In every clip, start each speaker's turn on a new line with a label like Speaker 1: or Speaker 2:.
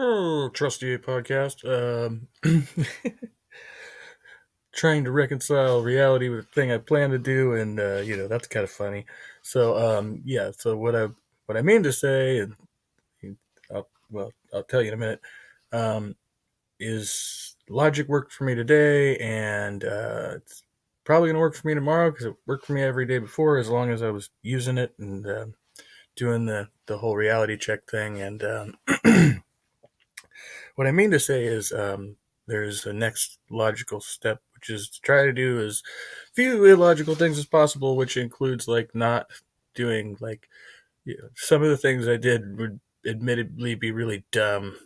Speaker 1: Oh, Trusty podcast. Trying to reconcile reality with the thing I plan to do, and that's kind of funny. So, yeah. So what I mean to say, and I'll tell you in a minute. Um, is logic worked for me today, and it's probably gonna work for me tomorrow because it worked for me every day before, as long as I was using it and doing the whole reality check thing. And what I mean to say is, there's a next logical step, which is to try to do as few illogical things as possible, which includes like not doing like some of the things I did would admittedly be really dumb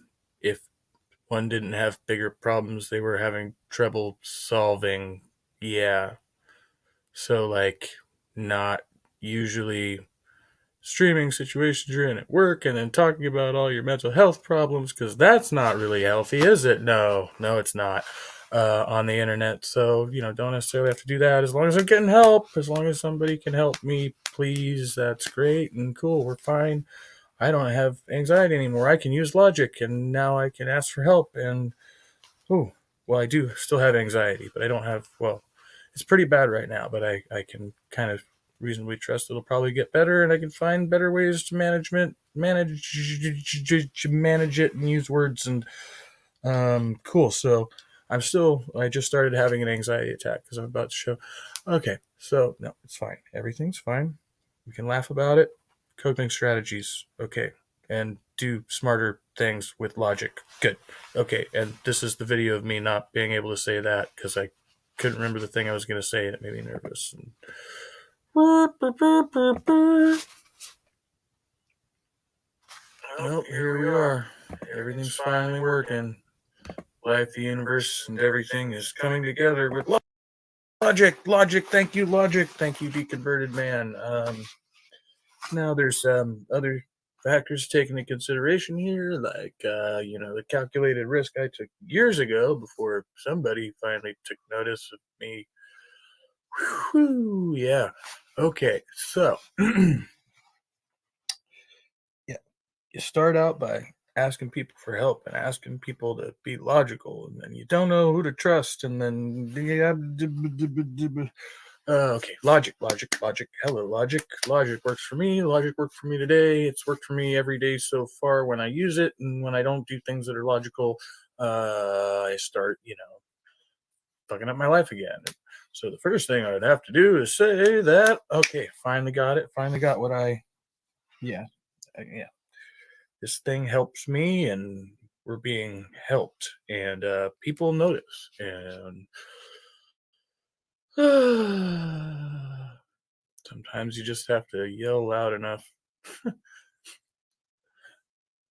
Speaker 1: if one didn't have bigger problems they were having trouble solving. Yeah. So like not usually streaming situations you're in at work and then talking about all your mental health problems, because that's not really healthy, is it? No, it's not, on the internet. So don't necessarily have to do that. As long as I'm getting help, as long as somebody can help me, please, that's great and cool. We're fine. I don't have anxiety anymore. I can use logic, and now I can ask for help. And oh, well, I do still have anxiety, but I don't have, well, it's pretty bad right now, but I can kind of reasonably trust it'll probably get better, and I can find better ways to manage it and use words. And cool. So I just started having an anxiety attack because I'm about to show. Okay, so no, it's fine. Everything's fine. We can laugh about it. Coping strategies. Okay, and do smarter things with logic. Good. Okay, and this is the video of me not being able to say that because I couldn't remember the thing I was going to say, and it made me nervous. Well, here we are. Everything's finally working. Life, the universe, and everything is coming together with logic. Thank you, logic. Thank you, deconverted man. Now there's other factors taken into consideration here, like the calculated risk I took years ago before somebody finally took notice of me. Whew, yeah. Okay, so yeah, you start out by asking people for help and asking people to be logical, and then you don't know who to trust, and then okay, logic. Hello, logic. Logic works for me. Logic worked for me today. It's worked for me every day so far when I use it, and when I don't do things that are logical, I start, fucking up my life again. So the first thing I'd have to do is say that, okay, finally got it. Finally got what yeah, yeah. This thing helps me, and we're being helped, and people notice, and sometimes you just have to yell loud enough.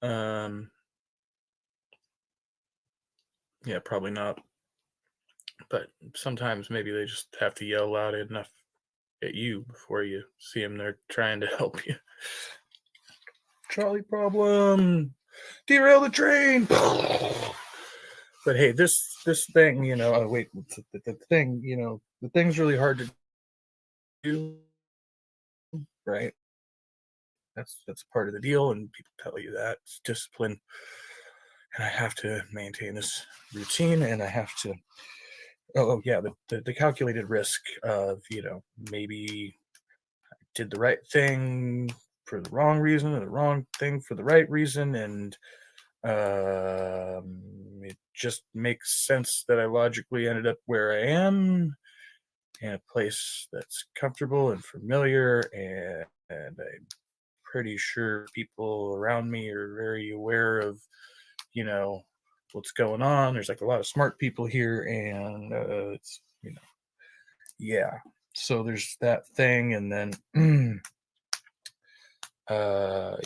Speaker 1: um, yeah, probably not, but sometimes maybe they just have to yell loud enough at you before you see them. They're trying to help you. Trolley problem, derail the train. But hey, this thing, oh wait, the thing, the thing's really hard to do, right? That's part of the deal, and people tell you that it's discipline, and I have to maintain this routine, and I have to. Yeah, the calculated risk of maybe I did the right thing for the wrong reason, or the wrong thing for the right reason, and it just makes sense that I logically ended up where I am, in a place that's comfortable and familiar, and I'm pretty sure people around me are very aware of, you know, what's going on. There's like a lot of smart people here, and it's, yeah. So there's that thing, and then, I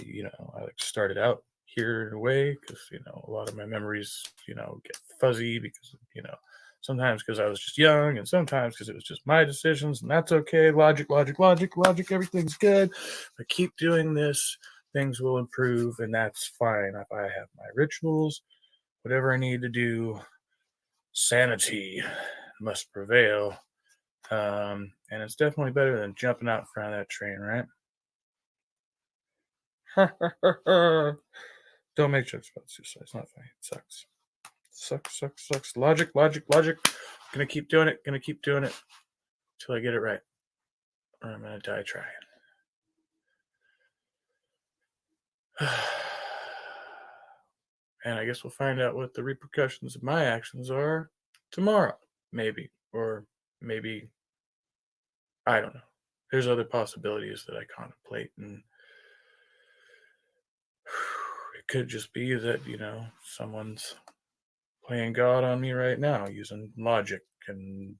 Speaker 1: like started out here in a way because a lot of my memories, get fuzzy because sometimes because I was just young, and sometimes because it was just my decisions, and that's okay. Logic. Everything's good. But keep doing this, things will improve, and that's fine. If I have my rituals, whatever I need to do, sanity must prevail. And it's definitely better than jumping out in front of that train, right? Don't make jokes about suicide. It's not funny. It sucks. Sucks. Logic. Gonna keep doing it. Till I get it right. Or I'm gonna die trying. And I guess we'll find out what the repercussions of my actions are tomorrow. Maybe. Or maybe, I don't know. There's other possibilities that I contemplate, and it could just be that, someone's playing God on me right now using logic, and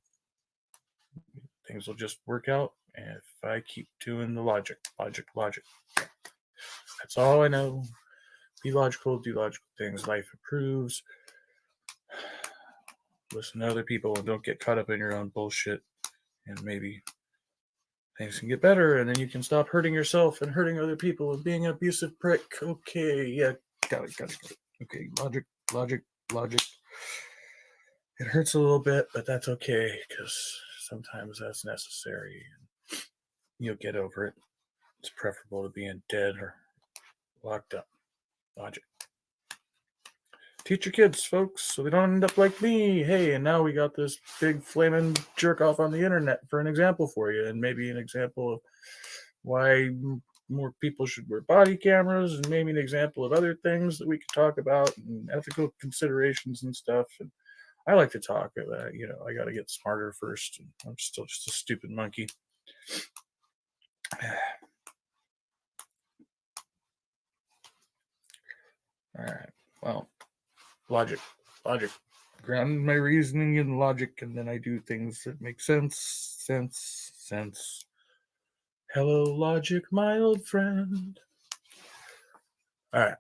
Speaker 1: things will just work out if I keep doing the logic. That's all I know. Be logical, do logical things. Life improves. Listen to other people and don't get caught up in your own bullshit. And maybe things can get better, and then you can stop hurting yourself and hurting other people and being an abusive prick. Okay, yeah, got it. Okay, logic. It hurts a little bit, but that's okay, because sometimes that's necessary. And you'll get over it. It's preferable to being dead or locked up. Logic. Teach your kids, folks, so they don't end up like me. Hey, and now we got this big flaming jerk off on the internet for an example for you, and maybe an example of why more people should wear body cameras, and maybe an example of other things that we could talk about, and ethical considerations and stuff. And I like to talk. I got to get smarter first. And I'm still just a stupid monkey. All right. Well, logic. Ground my reasoning in logic, and then I do things that make sense. Hello, logic, my old friend. All right.